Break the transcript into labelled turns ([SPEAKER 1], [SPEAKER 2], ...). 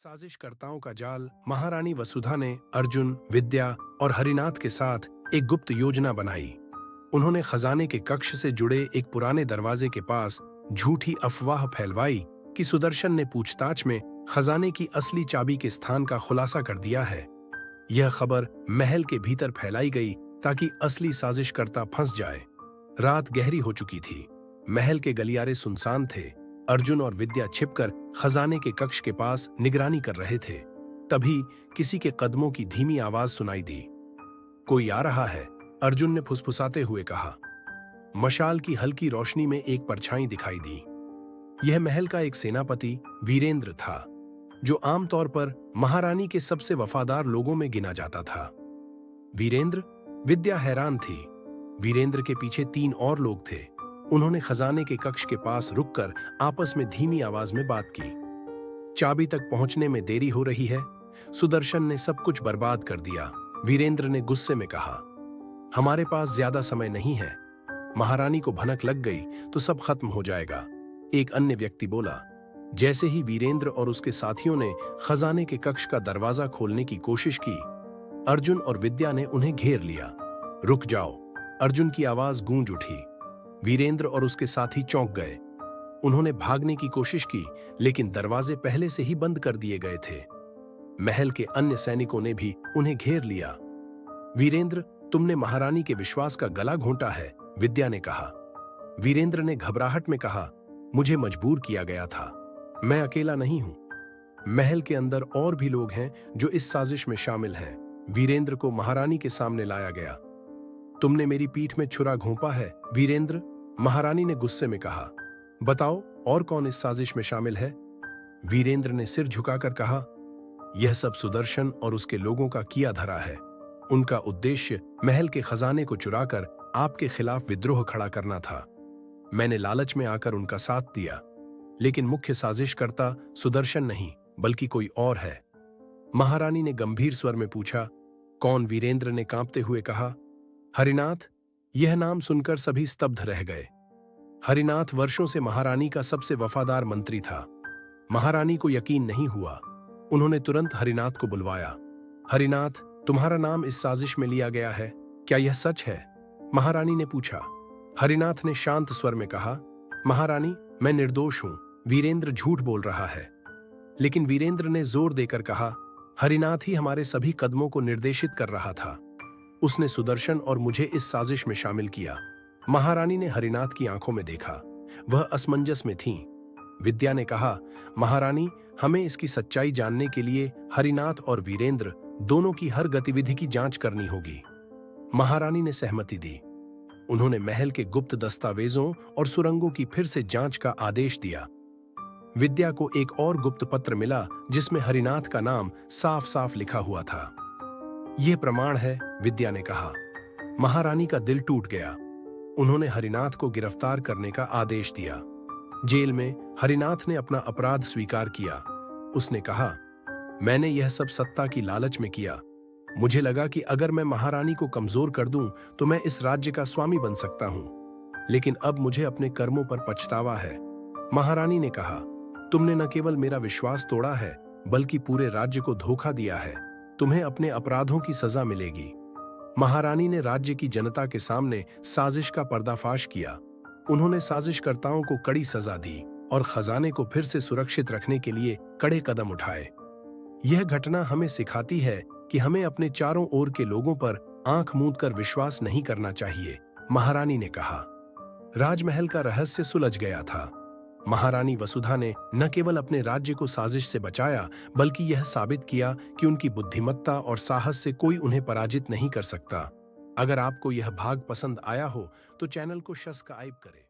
[SPEAKER 1] साजिशकर्ताओं का जाल। महारानी वसुधा ने अर्जुन, विद्या और हरिनाथ के साथ एक गुप्त योजना बनाई। उन्होंने खजाने के कक्ष से जुड़े एक पुराने दरवाजे के पास झूठी अफवाह फैलवाई कि सुदर्शन ने पूछताछ में खजाने की असली चाबी के स्थान का खुलासा कर दिया है। यह खबर महल के भीतर फैलाई गई ताकि असली साजिशकर्ता फंस जाए। रात गहरी हो चुकी थी। महल के गलियारे सुनसान थे। अर्जुन और विद्या छिपकर खजाने के कक्ष के पास निगरानी कर रहे थे। तभी किसी के कदमों की धीमी आवाज सुनाई दी। कोई आ रहा है, अर्जुन ने फुसफुसाते हुए कहा। मशाल की हल्की रोशनी में एक परछाई दिखाई दी। यह महल का एक सेनापति वीरेंद्र था, जो आमतौर पर महारानी के सबसे वफादार लोगों में गिना जाता था। वीरेंद्र? विद्या हैरान थी। वीरेंद्र के पीछे 3 और लोग थे। उन्होंने खजाने के कक्ष के पास रुककर आपस में धीमी आवाज में बात की। चाबी तक पहुंचने में देरी हो रही है। सुदर्शन ने सब कुछ बर्बाद कर दिया, वीरेंद्र ने गुस्से में कहा। हमारे पास ज्यादा समय नहीं है। महारानी को भनक लग गई तो सब खत्म हो जाएगा, एक अन्य व्यक्ति बोला। जैसे ही वीरेंद्र और उसके साथियों ने खजाने के कक्ष का दरवाजा खोलने की कोशिश की, अर्जुन और विद्या ने उन्हें घेर लिया। रुक जाओ, अर्जुन की आवाज गूंज उठी। वीरेंद्र और उसके साथी चौंक गए। उन्होंने भागने की कोशिश की, लेकिन दरवाजे पहले से ही बंद कर दिए गए थे। महल के अन्य सैनिकों ने भी उन्हें घेर लिया। वीरेंद्र, तुमने महारानी के विश्वास का गला घोंटा है, विद्या ने कहा। वीरेंद्र ने घबराहट में कहा, मुझे मजबूर किया गया था। मैं अकेला नहीं हूं। महल के अंदर और भी लोग हैं जो इस साजिश में शामिल हैं। वीरेंद्र को महारानी के सामने लाया गया। तुमने मेरी पीठ में छुरा घोंपा है, वीरेंद्र, महारानी ने गुस्से में कहा। बताओ, और कौन इस साजिश में शामिल है? वीरेंद्र ने सिर झुकाकर कहा, यह सब सुदर्शन और उसके लोगों का किया धरा है। उनका उद्देश्य महल के खजाने को चुराकर आपके खिलाफ विद्रोह खड़ा करना था। मैंने लालच में आकर उनका साथ दिया, लेकिन मुख्य साजिशकर्ता सुदर्शन नहीं, बल्कि कोई और है। महारानी ने गंभीर स्वर में पूछा। कौन? वीरेंद्र ने कांपते हुए कहा। हरिनाथ। यह नाम सुनकर सभी स्तब्ध रह गए। हरिनाथ वर्षों से महारानी का सबसे वफादार मंत्री था। महारानी को यकीन नहीं हुआ। उन्होंने तुरंत हरिनाथ को बुलवाया। हरिनाथ, तुम्हारा नाम इस साजिश में लिया गया है, क्या यह सच है? महारानी ने पूछा। हरिनाथ ने शांत स्वर में कहा, महारानी, मैं निर्दोष हूं। वीरेंद्र झूठ बोल रहा है। लेकिन वीरेंद्र ने जोर देकर कहा, हरिनाथ ही हमारे सभी कदमों को निर्देशित कर रहा था। उसने सुदर्शन और मुझे इस साजिश में शामिल किया। महारानी ने हरिनाथ की आंखों में देखा। वह असमंजस में थीं। विद्या ने कहा, महारानी, हमें इसकी सच्चाई जानने के लिए हरिनाथ और वीरेंद्र दोनों की हर गतिविधि की जांच करनी होगी। महारानी ने सहमति दी। उन्होंने महल के गुप्त दस्तावेजों और सुरंगों की फिर से जांच का आदेश दिया। विद्या को एक और गुप्त पत्र मिला जिसमें हरिनाथ का नाम साफ साफ लिखा हुआ था। यह प्रमाण है, विद्या ने कहा। महारानी का दिल टूट गया। उन्होंने हरिनाथ को गिरफ्तार करने का आदेश दिया। जेल में हरिनाथ ने अपना अपराध स्वीकार किया। उसने कहा, मैंने यह सब सत्ता की लालच में किया। मुझे लगा कि अगर मैं महारानी को कमजोर कर दूं तो मैं इस राज्य का स्वामी बन सकता हूं। लेकिन अब मुझे अपने कर्मों पर पछतावा है। महारानी ने कहा, तुमने न केवल मेरा विश्वास तोड़ा है, बल्कि पूरे राज्य को धोखा दिया है। तुम्हें अपने अपराधों की सजा मिलेगी। महारानी ने राज्य की जनता के सामने साजिश का पर्दाफाश किया। उन्होंने साजिशकर्ताओं को कड़ी सजा दी और खजाने को फिर से सुरक्षित रखने के लिए कड़े कदम उठाए। यह घटना हमें सिखाती है कि हमें अपने चारों ओर के लोगों पर आंख मूंद कर विश्वास नहीं करना चाहिए, महारानी ने कहा। राजमहल का रहस्य सुलझ गया था। महारानी वसुधा ने न केवल अपने राज्य को साजिश से बचाया, बल्कि यह साबित किया कि उनकी बुद्धिमत्ता और साहस से कोई उन्हें पराजित नहीं कर सकता। अगर आपको यह भाग पसंद आया हो तो चैनल को सब्सक्राइब करें।